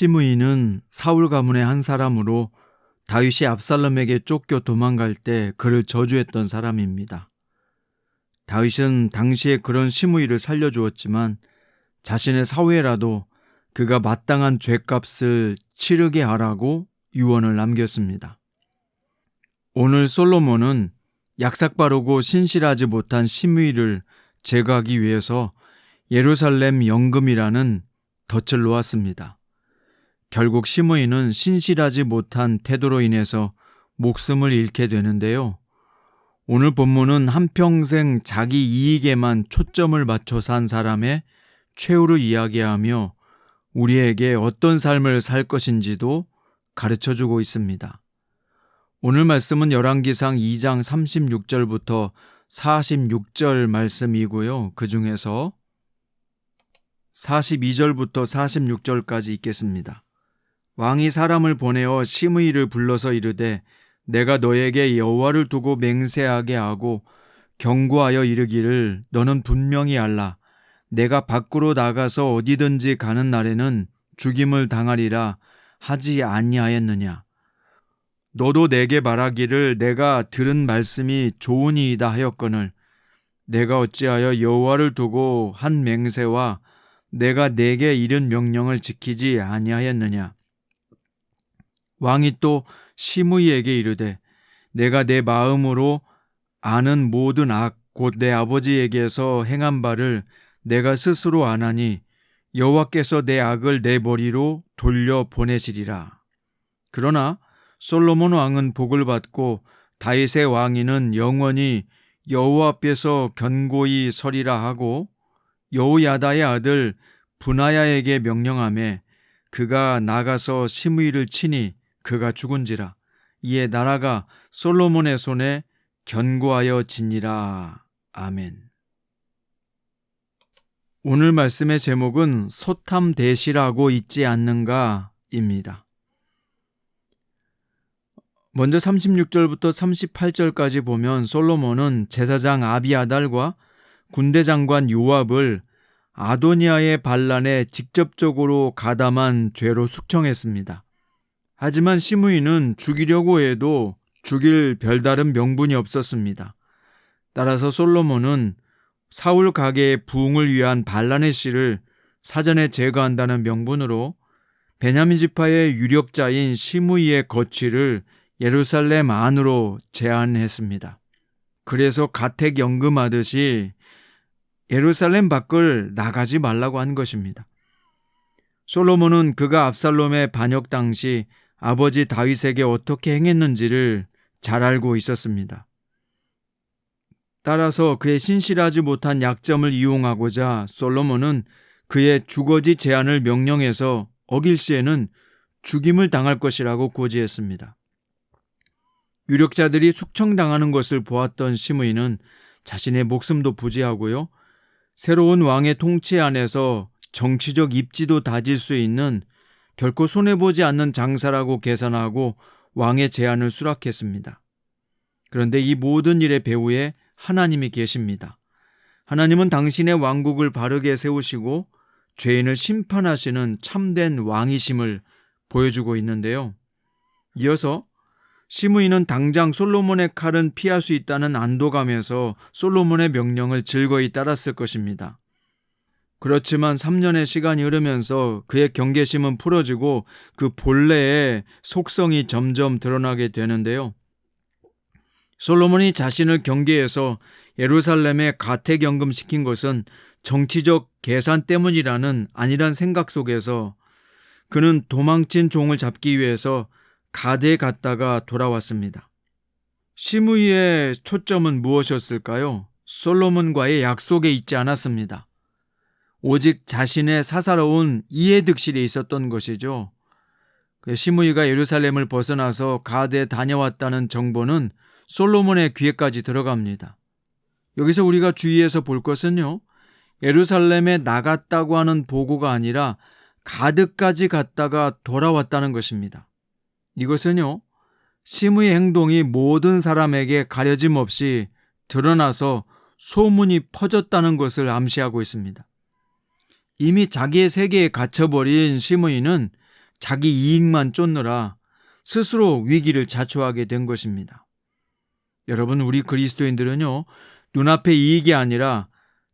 시므이는 사울 가문의 한 사람으로 다윗이 압살롬에게 쫓겨 도망갈 때 그를 저주했던 사람입니다. 다윗은 당시에 그런 시므이를 살려주었지만 자신의 사후에라도 그가 마땅한 죗값을 치르게 하라고 유언을 남겼습니다. 오늘 솔로몬은 약삭빠르고 신실하지 못한 시므이를 제거하기 위해서 예루살렘 연금이라는 덫을 놓았습니다. 결국 시므이는 신실하지 못한 태도로 인해서 목숨을 잃게 되는데요. 오늘 본문은 한평생 자기 이익에만 초점을 맞춰 산 사람의 최후를 이야기하며 우리에게 어떤 삶을 살 것인지도 가르쳐주고 있습니다. 오늘 말씀은 열왕기상 2장 36절부터 46절 말씀이고요. 그 중에서 42절부터 46절까지 읽겠습니다. 왕이 사람을 보내어 시므이를 불러서 이르되 내가 너에게 여호와를 두고 맹세하게 하고 경고하여 이르기를 너는 분명히 알라. 내가 밖으로 나가서 어디든지 가는 날에는 죽임을 당하리라 하지 아니하였느냐. 너도 내게 말하기를 내가 들은 말씀이 좋으니이다 하였거늘 내가 어찌하여 여호와를 두고 한 맹세와 내가 내게 이른 명령을 지키지 아니하였느냐. 왕이 또 시므이에게 이르되 내가 내 마음으로 아는 모든 악 곧 내 아버지에게서 행한 바를 내가 스스로 아나니 여호와께서 내 악을 내 머리로 돌려 보내시리라. 그러나 솔로몬 왕은 복을 받고 다윗의 왕위는 영원히 여호와 앞에서 견고히 서리라 하고 여호야다의 아들 브나야에게 명령하매 그가 나가서 시므이를 치니 그가 죽은지라. 이에 나라가 솔로몬의 손에 견고하여 지니라. 아멘. 오늘 말씀의 제목은 소탐대시라고 있지 않는가입니다. 먼저 36절부터 38절까지 보면 솔로몬은 제사장 아비아달과 군대장관 요압을 아도니아의 반란에 직접적으로 가담한 죄로 숙청했습니다. 하지만 시므이는 죽이려고 해도 죽일 별다른 명분이 없었습니다. 따라서 솔로몬은 사울 가게의 부흥을 위한 반란의 씨를 사전에 제거한다는 명분으로 베냐민 지파의 유력자인 시므이의 거취를 예루살렘 안으로 제한했습니다. 그래서 가택 연금하듯이 예루살렘 밖을 나가지 말라고 한 것입니다. 솔로몬은 그가 압살롬의 반역 당시 아버지 다윗에게 어떻게 행했는지를 잘 알고 있었습니다. 따라서 그의 신실하지 못한 약점을 이용하고자 솔로몬은 그의 주거지 제한을 명령해서 어길 시에는 죽임을 당할 것이라고 고지했습니다. 유력자들이 숙청당하는 것을 보았던 시므이는 자신의 목숨도 부지하고요. 새로운 왕의 통치 안에서 정치적 입지도 다질 수 있는 결코 손해보지 않는 장사라고 계산하고 왕의 제안을 수락했습니다. 그런데 이 모든 일의 배후에 하나님이 계십니다. 하나님은 당신의 왕국을 바르게 세우시고 죄인을 심판하시는 참된 왕이심을 보여주고 있는데요. 이어서 시므이는 당장 솔로몬의 칼은 피할 수 있다는 안도감에서 솔로몬의 명령을 즐거이 따랐을 것입니다. 그렇지만 3년의 시간이 흐르면서 그의 경계심은 풀어지고 그 본래의 속성이 점점 드러나게 되는데요. 솔로몬이 자신을 경계해서 예루살렘에 가택연금시킨 것은 정치적 계산 때문이라는 안일한 생각 속에서 그는 도망친 종을 잡기 위해서 가드에 갔다가 돌아왔습니다. 시므이의 초점은 무엇이었을까요? 솔로몬과의 약속에 있지 않았습니다. 오직 자신의 사사로운 이해득실에 있었던 것이죠. 시므이가 예루살렘을 벗어나서 가드에 다녀왔다는 정보는 솔로몬의 귀에까지 들어갑니다. 여기서 우리가 주의해서 볼 것은요, 예루살렘에 나갔다고 하는 보고가 아니라 가드까지 갔다가 돌아왔다는 것입니다. 이것은요, 시므이의 행동이 모든 사람에게 가려짐 없이 드러나서 소문이 퍼졌다는 것을 암시하고 있습니다. 이미 자기의 세계에 갇혀버린 시므이는 자기 이익만 쫓느라 스스로 위기를 자초하게 된 것입니다. 여러분, 우리 그리스도인들은요, 눈앞의 이익이 아니라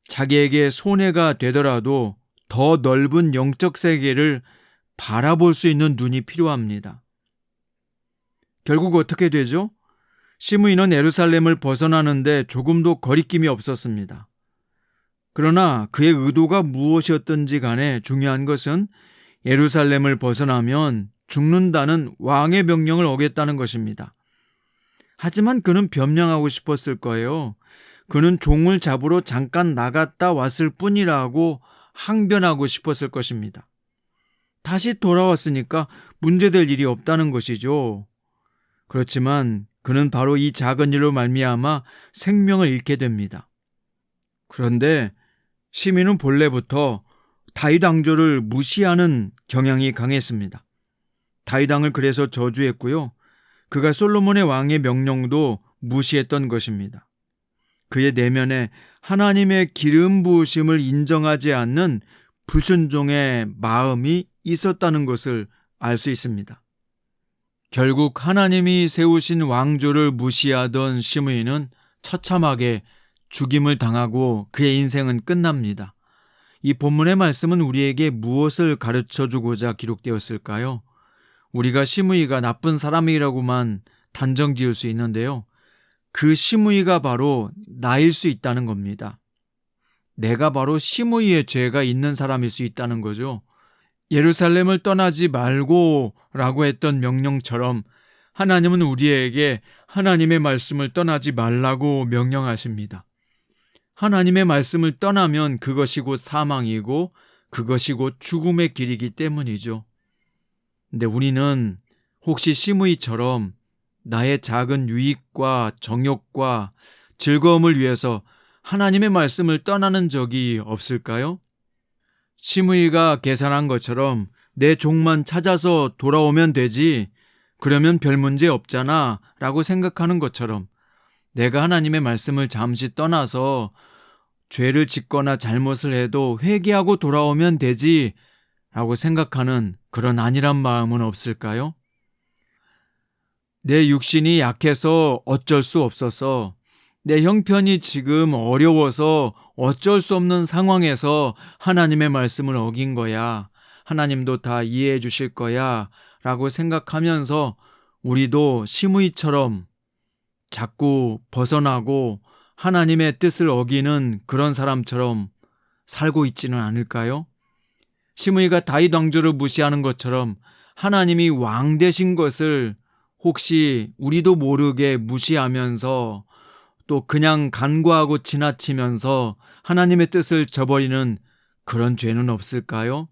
자기에게 손해가 되더라도 더 넓은 영적 세계를 바라볼 수 있는 눈이 필요합니다. 결국 어떻게 되죠? 시므이는 예루살렘을 벗어나는데 조금도 거리낌이 없었습니다. 그러나 그의 의도가 무엇이었든지 간에 중요한 것은 예루살렘을 벗어나면 죽는다는 왕의 명령을 어겼다는 것입니다. 하지만 그는 변명하고 싶었을 거예요. 그는 종을 잡으러 잠깐 나갔다 왔을 뿐이라고 항변하고 싶었을 것입니다. 다시 돌아왔으니까 문제될 일이 없다는 것이죠. 그렇지만 그는 바로 이 작은 일로 말미암아 생명을 잃게 됩니다. 그런데 시민은 본래부터 다윗 왕조를 무시하는 경향이 강했습니다. 다윗 왕을 그래서 저주했고요. 그가 솔로몬의 왕의 명령도 무시했던 것입니다. 그의 내면에 하나님의 기름 부으심을 인정하지 않는 불순종의 마음이 있었다는 것을 알 수 있습니다. 결국 하나님이 세우신 왕조를 무시하던 시므이는 처참하게 죽임을 당하고 그의 인생은 끝납니다. 이 본문의 말씀은 우리에게 무엇을 가르쳐 주고자 기록되었을까요? 우리가 시므이가 나쁜 사람이라고만 단정 지을 수 있는데요. 그 시므이가 바로 나일 수 있다는 겁니다. 내가 바로 시므이의 죄가 있는 사람일 수 있다는 거죠. 예루살렘을 떠나지 말고 라고 했던 명령처럼 하나님은 우리에게 하나님의 말씀을 떠나지 말라고 명령하십니다. 하나님의 말씀을 떠나면 그것이 곧 사망이고 그것이 곧 죽음의 길이기 때문이죠. 근데 우리는 혹시 시므이처럼 나의 작은 유익과 정욕과 즐거움을 위해서 하나님의 말씀을 떠나는 적이 없을까요? 시므이가 계산한 것처럼 내 종만 찾아서 돌아오면 되지, 그러면 별 문제 없잖아 라고 생각하는 것처럼 내가 하나님의 말씀을 잠시 떠나서 죄를 짓거나 잘못을 해도 회개하고 돌아오면 되지 라고 생각하는 그런 안일한 마음은 없을까요? 내 육신이 약해서 어쩔 수 없어서, 내 형편이 지금 어려워서 어쩔 수 없는 상황에서 하나님의 말씀을 어긴 거야. 하나님도 다 이해해 주실 거야 라고 생각하면서 우리도 시므이처럼 자꾸 벗어나고 하나님의 뜻을 어기는 그런 사람처럼 살고 있지는 않을까요? 시므이가 다윗 왕조를 무시하는 것처럼 하나님이 왕 되신 것을 혹시 우리도 모르게 무시하면서 또 그냥 간과하고 지나치면서 하나님의 뜻을 저버리는 그런 죄는 없을까요?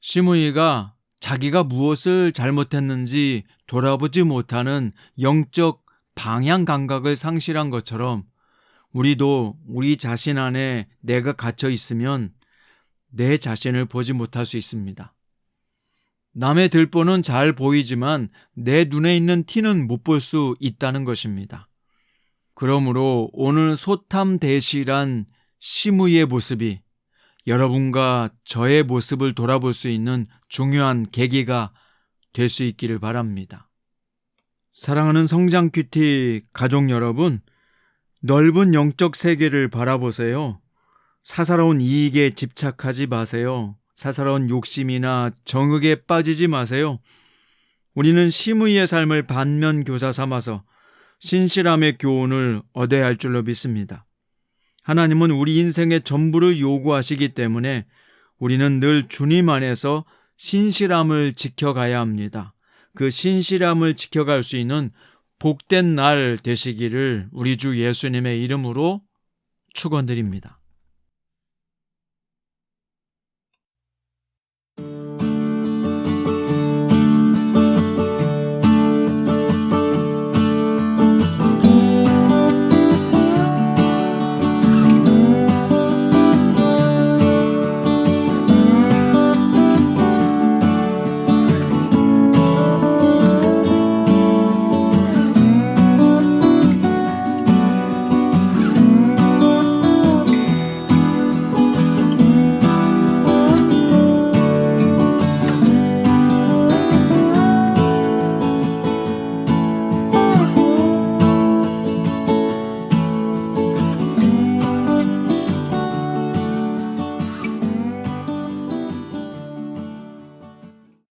시므이가 자기가 무엇을 잘못했는지 돌아보지 못하는 영적 방향 감각을 상실한 것처럼 우리도 우리 자신 안에 내가 갇혀 있으면 내 자신을 보지 못할 수 있습니다. 남의 들보는 잘 보이지만 내 눈에 있는 티는 못 볼 수 있다는 것입니다. 그러므로 오늘 소탐대실한 시므이의 모습이 여러분과 저의 모습을 돌아볼 수 있는 중요한 계기가 될 수 있기를 바랍니다. 사랑하는 성장 큐티 가족 여러분, 넓은 영적 세계를 바라보세요. 사사로운 이익에 집착하지 마세요. 사사로운 욕심이나 정욕에 빠지지 마세요. 우리는 시므이의 삶을 반면교사 삼아서 신실함의 교훈을 얻어야 할 줄로 믿습니다. 하나님은 우리 인생의 전부를 요구하시기 때문에 우리는 늘 주님 안에서 신실함을 지켜가야 합니다. 그 신실함을 지켜갈 수 있는 복된 날 되시기를 우리 주 예수님의 이름으로 축원드립니다.